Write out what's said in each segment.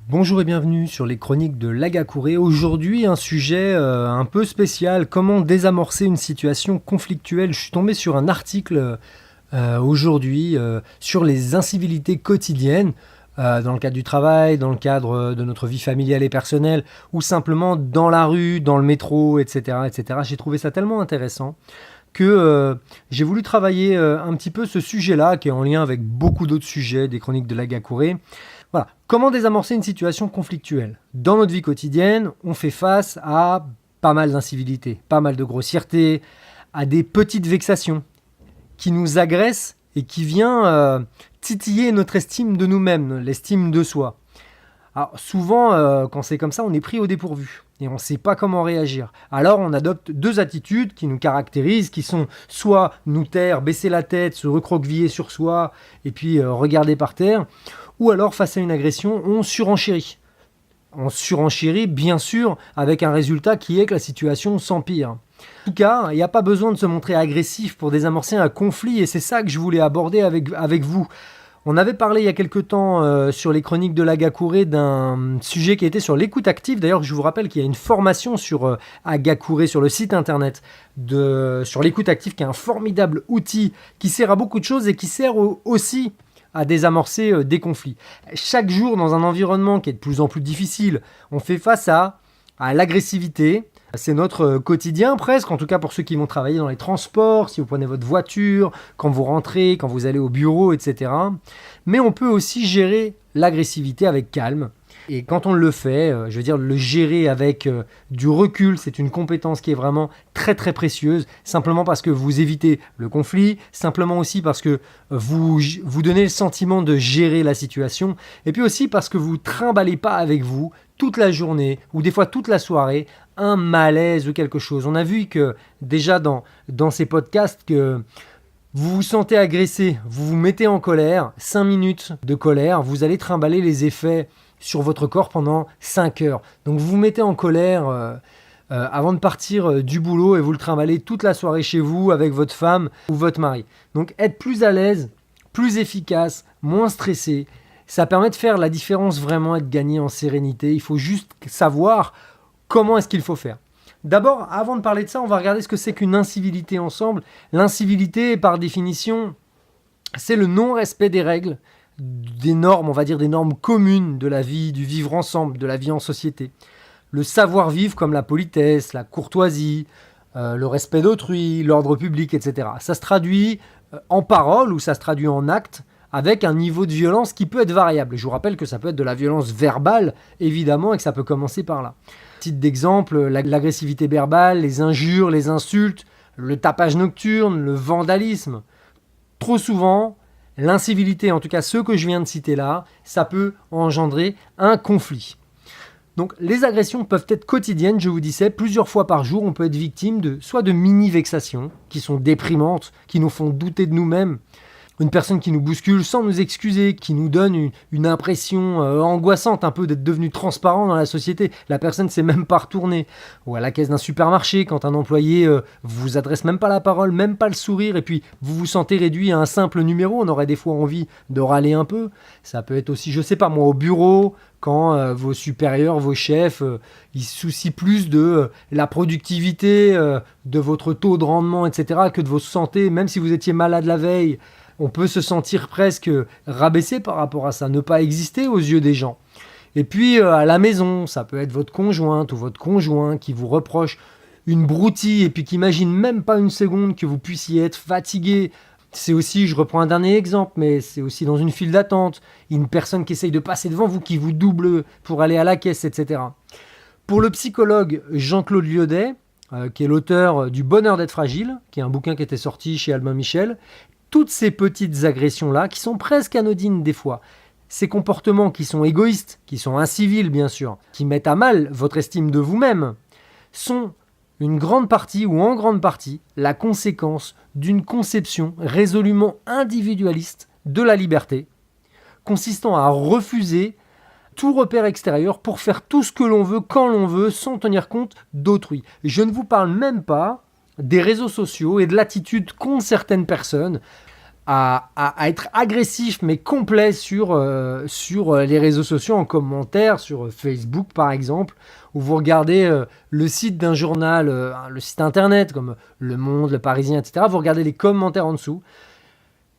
Bonjour et bienvenue sur les chroniques de Lagakure. Aujourd'hui, un sujet un peu spécial, comment désamorcer une situation conflictuelle. Je suis tombé sur un article aujourd'hui sur les incivilités quotidiennes dans le cadre du travail, dans le cadre de notre vie familiale et personnelle, ou simplement dans la rue, dans le métro, etc. etc. J'ai trouvé ça tellement intéressant que j'ai voulu travailler un petit peu ce sujet-là, qui est en lien avec beaucoup d'autres sujets des chroniques de Lagakure. Voilà. Comment désamorcer une situation conflictuelle ? Dans notre vie quotidienne, on fait face à pas mal d'incivilités, pas mal de grossièreté, à des petites vexations qui nous agressent et qui vient titiller notre estime de nous-mêmes, l'estime de soi. Alors souvent, quand c'est comme ça, on est pris au dépourvu et on ne sait pas comment réagir. Alors on adopte deux attitudes qui nous caractérisent, qui sont soit nous taire, baisser la tête, se recroqueviller sur soi et puis regarder par terre, ou alors face à une agression, on surenchérit. On surenchérit bien sûr avec un résultat qui est que la situation s'empire. En tout cas, il n'y a pas besoin de se montrer agressif pour désamorcer un conflit et c'est ça que je voulais aborder avec vous. On avait parlé il y a quelque temps sur les chroniques de Lagakure d'un sujet qui était sur l'écoute active. D'ailleurs, je vous rappelle qu'il y a une formation sur Agakure, sur le site internet, sur l'écoute active, qui est un formidable outil qui sert à beaucoup de choses et qui sert aussi à désamorcer des conflits. Chaque jour, dans un environnement qui est de plus en plus difficile, on fait face à l'agressivité. C'est notre quotidien presque, en tout cas pour ceux qui vont travailler dans les transports, si vous prenez votre voiture, quand vous rentrez, quand vous allez au bureau, etc. Mais on peut aussi gérer l'agressivité avec calme. Et quand on le fait, je veux dire, le gérer avec du recul, c'est une compétence qui est vraiment très très précieuse, simplement parce que vous évitez le conflit, simplement aussi parce que vous donnez le sentiment de gérer la situation, et puis aussi parce que vous ne trimballez pas avec vous toute la journée, ou des fois toute la soirée, un malaise ou quelque chose. On a vu que déjà dans ces podcasts que vous vous sentez agressé, vous vous mettez en colère, 5 minutes de colère, vous allez trimballer les effets sur votre corps pendant 5 heures. Donc vous vous mettez en colère avant de partir du boulot et vous le trimballez toute la soirée chez vous avec votre femme ou votre mari. Donc être plus à l'aise, plus efficace, moins stressé, ça permet de faire la différence vraiment et de gagner en sérénité. Il faut juste savoir comment est-ce qu'il faut faire. D'abord, avant de parler de ça, on va regarder ce que c'est qu'une incivilité ensemble. L'incivilité, par définition, c'est le non-respect des règles, des normes, on va dire des normes communes de la vie, du vivre ensemble, de la vie en société. Le savoir-vivre comme la politesse, la courtoisie, le respect d'autrui, l'ordre public, etc. Ça se traduit en paroles ou ça se traduit en actes avec un niveau de violence qui peut être variable. Et je vous rappelle que ça peut être de la violence verbale, évidemment, et que ça peut commencer par là. Titre d'exemple, l'agressivité verbale, les injures, les insultes, le tapage nocturne, le vandalisme. Trop souvent, l'incivilité, en tout cas ceux que je viens de citer là, ça peut engendrer un conflit. Donc les agressions peuvent être quotidiennes, je vous disais, plusieurs fois par jour, on peut être victime soit de mini-vexations qui sont déprimantes, qui nous font douter de nous-mêmes, une personne qui nous bouscule sans nous excuser, qui nous donne une impression angoissante, un peu d'être devenu transparent dans la société. La personne ne s'est même pas retournée. Ou à la caisse d'un supermarché, quand un employé vous adresse même pas la parole, même pas le sourire, et puis vous vous sentez réduit à un simple numéro, on aurait des fois envie de râler un peu. Ça peut être aussi, je sais pas moi, au bureau, quand vos supérieurs, vos chefs, ils se soucient plus de la productivité, de votre taux de rendement, etc., que de votre santé, même si vous étiez malade la veille. On peut se sentir presque rabaissé par rapport à ça, ne pas exister aux yeux des gens. Et puis à la maison, ça peut être votre conjointe ou votre conjoint qui vous reproche une broutille et puis qui n'imagine même pas une seconde que vous puissiez être fatigué. C'est aussi, je reprends un dernier exemple, mais c'est aussi dans une file d'attente, une personne qui essaye de passer devant vous, qui vous double pour aller à la caisse, etc. Pour le psychologue Jean-Claude Lyodet, qui est l'auteur du Bonheur d'être fragile, qui est un bouquin qui était sorti chez Albin Michel, toutes ces petites agressions-là, qui sont presque anodines des fois, ces comportements qui sont égoïstes, qui sont incivils bien sûr, qui mettent à mal votre estime de vous-même, sont une grande partie ou en grande partie la conséquence d'une conception résolument individualiste de la liberté, consistant à refuser tout repère extérieur pour faire tout ce que l'on veut, quand l'on veut, sans tenir compte d'autrui. Je ne vous parle même pas des réseaux sociaux et de l'attitude qu'ont certaines personnes à être agressif mais complet sur les réseaux sociaux en commentaire, sur Facebook par exemple, où vous regardez le site d'un journal, le site internet comme Le Monde, Le Parisien, etc. Vous regardez les commentaires en dessous.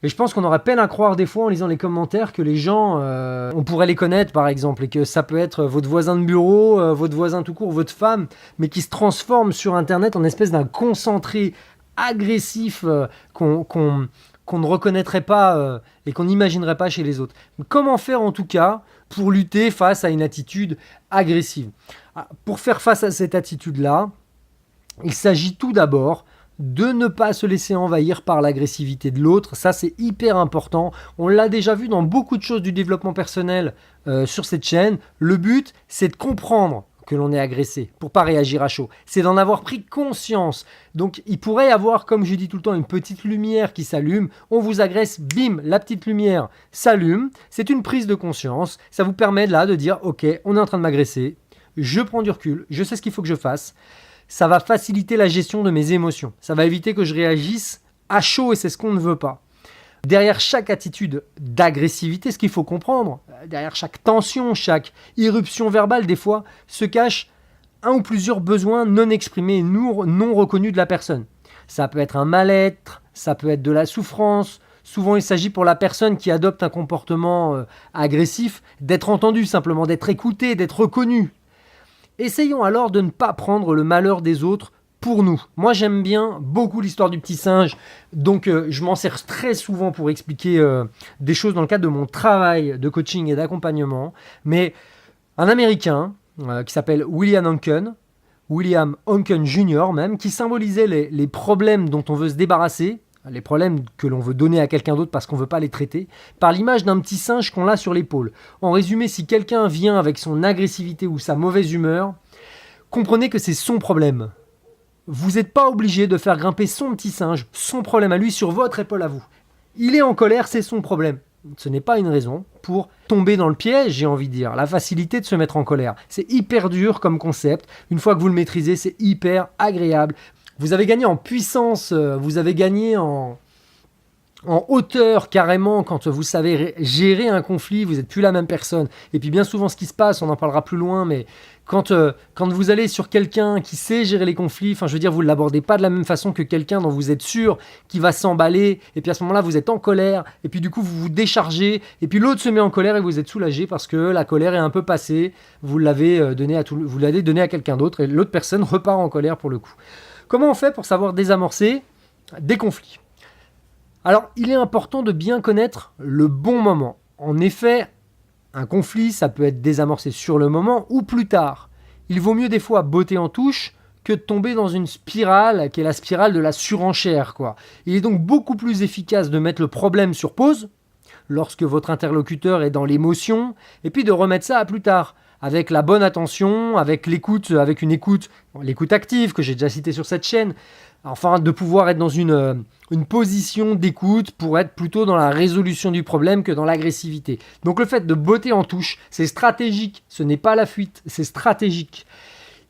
Et je pense qu'on aurait peine à croire des fois en lisant les commentaires que les gens, on pourrait les connaître par exemple, et que ça peut être votre voisin de bureau, votre voisin tout court, votre femme, mais qui se transforme sur internet en espèce d'un concentré agressif qu'on ne reconnaîtrait pas et qu'on n'imaginerait pas chez les autres. Comment faire en tout cas pour lutter face à une attitude agressive ? Pour faire face à cette attitude-là, il s'agit tout d'abord de ne pas se laisser envahir par l'agressivité de l'autre. Ça, c'est hyper important. On l'a déjà vu dans beaucoup de choses du développement personnel sur cette chaîne. Le but, c'est de comprendre que l'on est agressé pour pas réagir à chaud. C'est d'en avoir pris conscience. Donc, il pourrait y avoir, comme je dis tout le temps, une petite lumière qui s'allume. On vous agresse, bim, la petite lumière s'allume. C'est une prise de conscience. Ça vous permet là de dire, ok, on est en train de m'agresser. Je prends du recul. Je sais ce qu'il faut que je fasse. Ça va faciliter la gestion de mes émotions. Ça va éviter que je réagisse à chaud et c'est ce qu'on ne veut pas. Derrière chaque attitude d'agressivité, ce qu'il faut comprendre, derrière chaque tension, chaque irruption verbale, des fois, se cache un ou plusieurs besoins non exprimés, non reconnus de la personne. Ça peut être un mal-être, ça peut être de la souffrance. Souvent, il s'agit pour la personne qui adopte un comportement agressif d'être entendue simplement, d'être écoutée, d'être reconnue. Essayons alors de ne pas prendre le malheur des autres pour nous. Moi, j'aime bien beaucoup l'histoire du petit singe, donc je m'en sers très souvent pour expliquer des choses dans le cadre de mon travail de coaching et d'accompagnement. Mais un Américain qui s'appelle William Onken Jr. même, qui symbolisait les problèmes dont on veut se débarrasser, les problèmes que l'on veut donner à quelqu'un d'autre parce qu'on ne veut pas les traiter, par l'image d'un petit singe qu'on a sur l'épaule. En résumé, si quelqu'un vient avec son agressivité ou sa mauvaise humeur, comprenez que c'est son problème. Vous n'êtes pas obligé de faire grimper son petit singe, son problème à lui, sur votre épaule à vous. Il est en colère, c'est son problème. Ce n'est pas une raison pour tomber dans le piège, j'ai envie de dire, la facilité de se mettre en colère. C'est hyper dur comme concept. Une fois que vous le maîtrisez, c'est hyper agréable. Vous avez gagné en puissance, vous avez gagné en hauteur carrément quand vous savez gérer un conflit, vous n'êtes plus la même personne. Et puis bien souvent ce qui se passe, on en parlera plus loin, mais quand vous allez sur quelqu'un qui sait gérer les conflits, enfin je veux dire, vous ne l'abordez pas de la même façon que quelqu'un dont vous êtes sûr qui va s'emballer, et puis à ce moment-là vous êtes en colère, et puis du coup vous vous déchargez, et puis l'autre se met en colère et vous êtes soulagé parce que la colère est un peu passée, vous l'avez donné à quelqu'un d'autre, et l'autre personne repart en colère pour le coup. Comment on fait pour savoir désamorcer des conflits ? Alors, il est important de bien connaître le bon moment. En effet, un conflit, ça peut être désamorcé sur le moment ou plus tard. Il vaut mieux des fois botter en touche que de tomber dans une spirale qui est la spirale de la surenchère, quoi. Il est donc beaucoup plus efficace de mettre le problème sur pause lorsque votre interlocuteur est dans l'émotion et puis de remettre ça à plus tard. Avec la bonne attention, avec l'écoute, l'écoute active que j'ai déjà citée sur cette chaîne, enfin de pouvoir être dans une position d'écoute pour être plutôt dans la résolution du problème que dans l'agressivité. Donc le fait de botter en touche, c'est stratégique, ce n'est pas la fuite, c'est stratégique.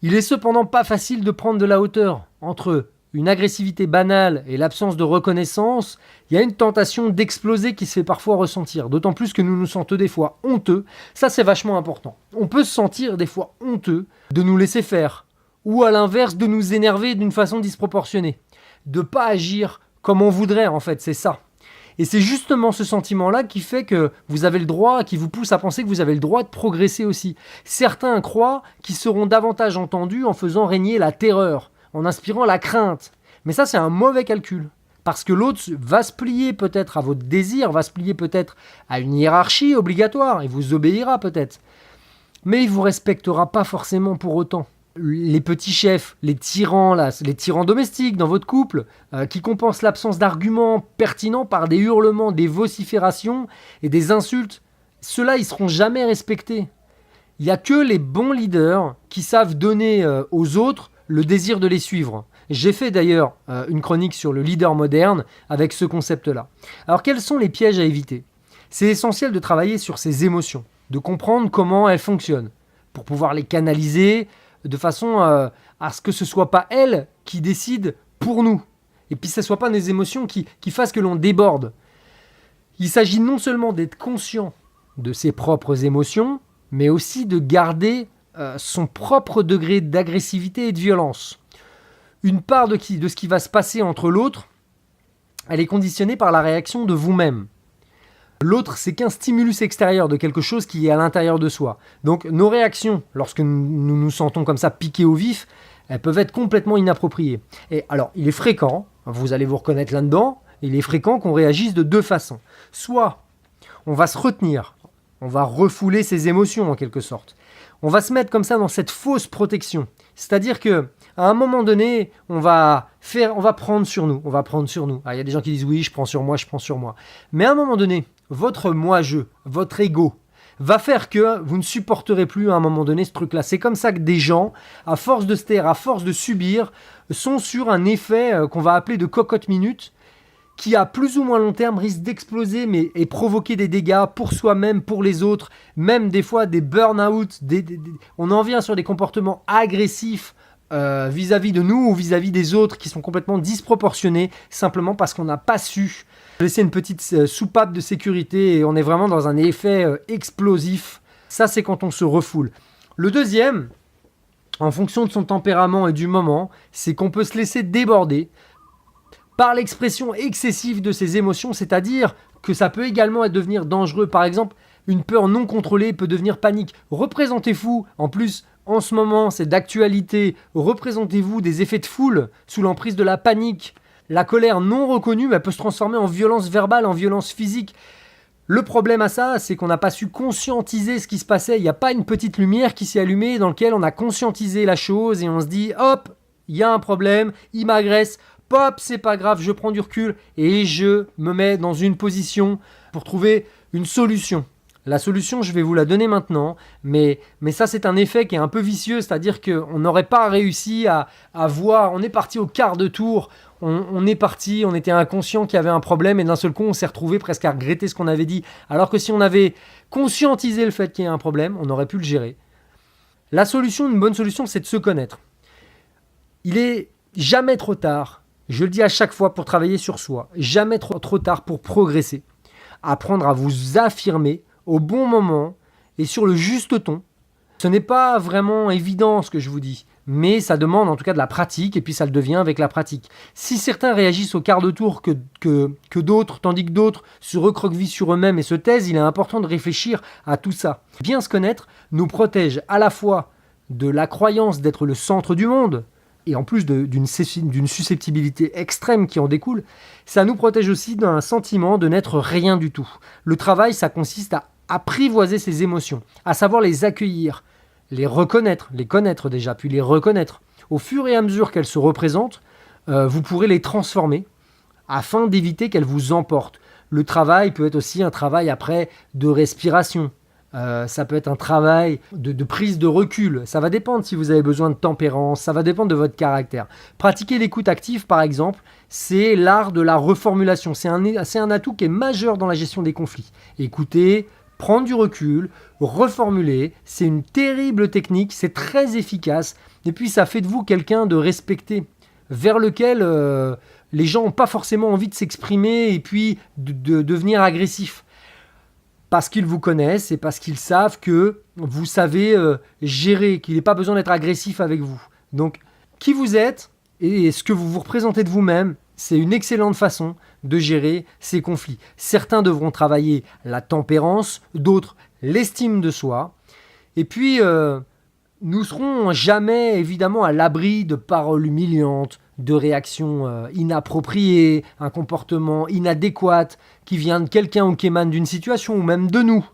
Il est cependant pas facile de prendre de la hauteur entre une agressivité banale et l'absence de reconnaissance. Il y a une tentation d'exploser qui se fait parfois ressentir, d'autant plus que nous nous sentons des fois honteux. Ça, c'est vachement important. On peut se sentir des fois honteux de nous laisser faire, ou à l'inverse, de nous énerver d'une façon disproportionnée, de pas agir comme on voudrait, en fait, c'est ça. Et c'est justement ce sentiment-là qui fait que vous avez le droit, qui vous pousse à penser que vous avez le droit de progresser aussi. Certains croient qu'ils seront davantage entendus en faisant régner la terreur, en inspirant la crainte. Mais ça, c'est un mauvais calcul. Parce que l'autre va se plier peut-être à votre désir, va se plier peut-être à une hiérarchie obligatoire, il vous obéira peut-être. Mais il ne vous respectera pas forcément pour autant. Les petits chefs, les tyrans domestiques dans votre couple, qui compensent l'absence d'arguments pertinents par des hurlements, des vociférations et des insultes, ceux-là, ils ne seront jamais respectés. Il n'y a que les bons leaders qui savent donner aux autres le désir de les suivre. J'ai fait d'ailleurs une chronique sur le leader moderne avec ce concept-là. Alors quels sont les pièges à éviter ? C'est essentiel de travailler sur ses émotions, de comprendre comment elles fonctionnent, pour pouvoir les canaliser de façon à ce que ce ne soit pas elles qui décident pour nous. Et puis que ce ne soit pas des émotions qui fassent que l'on déborde. Il s'agit non seulement d'être conscient de ses propres émotions, mais aussi de garder son propre degré d'agressivité et de violence. Une part de ce qui va se passer entre l'autre, elle est conditionnée par la réaction de vous-même. L'autre, c'est qu'un stimulus extérieur de quelque chose qui est à l'intérieur de soi. Donc nos réactions, lorsque nous nous sentons comme ça piqués au vif, elles peuvent être complètement inappropriées. Et alors, il est fréquent, vous allez vous reconnaître là-dedans, il est fréquent qu'on réagisse de deux façons. Soit on va se retenir, on va refouler ses émotions en quelque sorte. On va se mettre comme ça dans cette fausse protection. C'est-à-dire que à un moment donné, on va prendre sur nous. Il y a des gens qui disent oui, je prends sur moi. Mais à un moment donné, votre moi-je, votre ego, va faire que vous ne supporterez plus à un moment donné ce truc-là. C'est comme ça que des gens, à force de se taire, à force de subir, sont sur un effet qu'on va appeler de cocotte minute, qui à plus ou moins long terme risque d'exploser et provoquer des dégâts pour soi-même, pour les autres, même des fois des burn-out, on en vient sur des comportements agressifs vis-à-vis de nous ou vis-à-vis des autres qui sont complètement disproportionnés, simplement parce qu'on n'a pas su laisser une petite soupape de sécurité et on est vraiment dans un effet explosif. Ça, c'est quand on se refoule. Le deuxième, en fonction de son tempérament et du moment, c'est qu'on peut se laisser déborder par l'expression excessive de ses émotions, c'est-à-dire que ça peut également devenir dangereux. Par exemple, une peur non contrôlée peut devenir panique. Représentez-vous, en plus, en ce moment, c'est d'actualité, représentez-vous des effets de foule sous l'emprise de la panique. La colère non reconnue peut se transformer en violence verbale, en violence physique. Le problème à ça, c'est qu'on n'a pas su conscientiser ce qui se passait. Il n'y a pas une petite lumière qui s'est allumée dans laquelle on a conscientisé la chose et on se dit « Hop, il y a un problème, il m'agresse. Pop, c'est pas grave, je prends du recul et je me mets dans une position pour trouver une solution. » La solution, je vais vous la donner maintenant, mais ça, c'est un effet qui est un peu vicieux, c'est-à-dire qu'on n'aurait pas réussi à voir, on est parti au quart de tour, on est parti, on était inconscient qu'il y avait un problème et d'un seul coup, on s'est retrouvé presque à regretter ce qu'on avait dit, alors que si on avait conscientisé le fait qu'il y ait un problème, on aurait pu le gérer. La solution, une bonne solution, c'est de se connaître. Il est jamais trop tard, je le dis à chaque fois, pour travailler sur soi, jamais trop tard pour progresser. Apprendre à vous affirmer au bon moment et sur le juste ton. Ce n'est pas vraiment évident ce que je vous dis, mais ça demande en tout cas de la pratique et puis ça le devient avec la pratique. Si certains réagissent au quart de tour que d'autres, tandis que d'autres se recroquevillent sur eux-mêmes et se taisent, il est important de réfléchir à tout ça. Bien se connaître nous protège à la fois de la croyance d'être le centre du monde, et en plus d'une susceptibilité extrême qui en découle, ça nous protège aussi d'un sentiment de n'être rien du tout. Le travail, ça consiste à apprivoiser ses émotions, à savoir les accueillir, les reconnaître, les connaître déjà, puis les reconnaître. Au fur et à mesure qu'elles se représentent, vous pourrez les transformer afin d'éviter qu'elles vous emportent. Le travail peut être aussi un travail après de respiration. Ça peut être un travail de prise de recul. Ça va dépendre si vous avez besoin de tempérance, ça va dépendre de votre caractère. Pratiquer l'écoute active, par exemple, c'est l'art de la reformulation. C'est un atout qui est majeur dans la gestion des conflits. Écouter, prendre du recul, reformuler, c'est une terrible technique, c'est très efficace. Et puis ça fait de vous quelqu'un de respecté, vers lequel les gens n'ont pas forcément envie de s'exprimer et puis de devenir agressifs. Parce qu'ils vous connaissent et parce qu'ils savent que vous savez gérer, qu'il n'est pas besoin d'être agressif avec vous. Donc, qui vous êtes et ce que vous vous représentez de vous-même, c'est une excellente façon de gérer ces conflits. Certains devront travailler la tempérance, d'autres l'estime de soi. Et puis, nous serons jamais, évidemment, à l'abri de paroles humiliantes, de réactions inappropriées, un comportement inadéquat qui vient de quelqu'un ou qui émane d'une situation ou même de nous.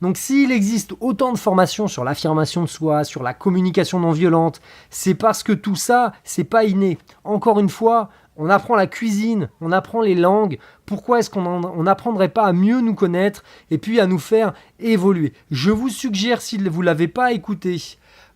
Donc s'il existe autant de formations sur l'affirmation de soi, sur la communication non violente, c'est parce que tout ça, c'est pas inné. Encore une fois, on apprend la cuisine, on apprend les langues. Pourquoi est-ce qu'on n'apprendrait pas à mieux nous connaître et puis à nous faire évoluer ? Je vous suggère, si vous ne l'avez pas écouté,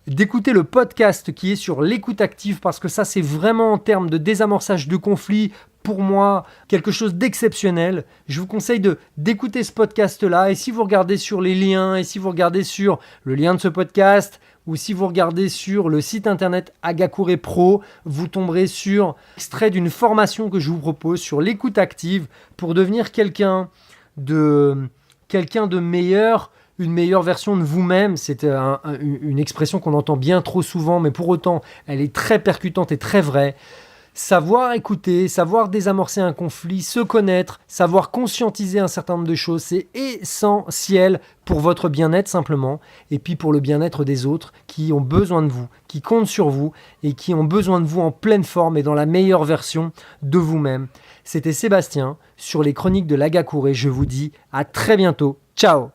d'écouter le podcast qui est sur l'écoute active parce que ça, c'est vraiment en termes de désamorçage de conflits, pour moi, quelque chose d'exceptionnel. Je vous conseille d'écouter ce podcast-là et si vous regardez sur les liens et si vous regardez sur le lien de ce podcast ou si vous regardez sur le site internet Agakure Pro, vous tomberez sur extrait d'une formation que je vous propose sur l'écoute active pour devenir quelqu'un de quelqu'un de meilleur, une meilleure version de vous-même. C'est une expression qu'on entend bien trop souvent, mais pour autant, elle est très percutante et très vraie. Savoir écouter, savoir désamorcer un conflit, se connaître, savoir conscientiser un certain nombre de choses, c'est essentiel pour votre bien-être simplement, et puis pour le bien-être des autres qui ont besoin de vous, qui comptent sur vous, et qui ont besoin de vous en pleine forme et dans la meilleure version de vous-même. C'était Sébastien sur les chroniques de l'Agakure. Je vous dis à très bientôt. Ciao!